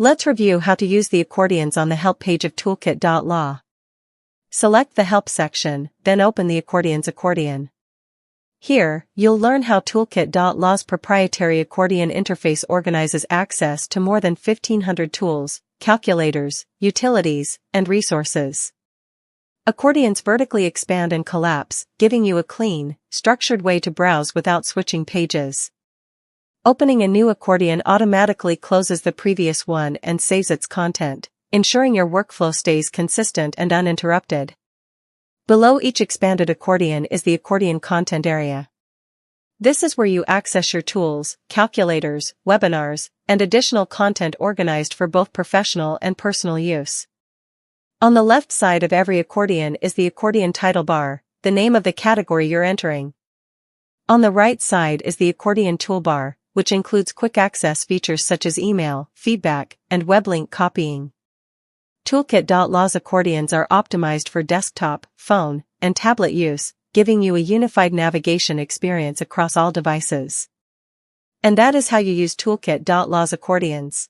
Let's review how to use the accordions on the help page of Toolkit.law. Select the Help section, then open the Accordions accordion. Here, you'll learn how Toolkit.law's proprietary accordion interface organizes access to more than 1,500 tools, calculators, utilities, and resources. Accordions vertically expand and collapse, giving you a clean, structured way to browse without switching pages. Opening a new accordion automatically closes the previous one and saves its content, ensuring your workflow stays consistent and uninterrupted. Below each expanded accordion is the accordion content area. This is where you access your tools, calculators, webinars, and additional content organized for both professional and personal use. On the left side of every accordion is the accordion title bar, the name of the category you're entering. On the right side is the accordion toolbar, which includes quick access features such as email, feedback, and web link copying. Toolkit.law's accordions are optimized for desktop, phone, and tablet use, giving you a unified navigation experience across all devices. And that is how you use Toolkit.law's accordions.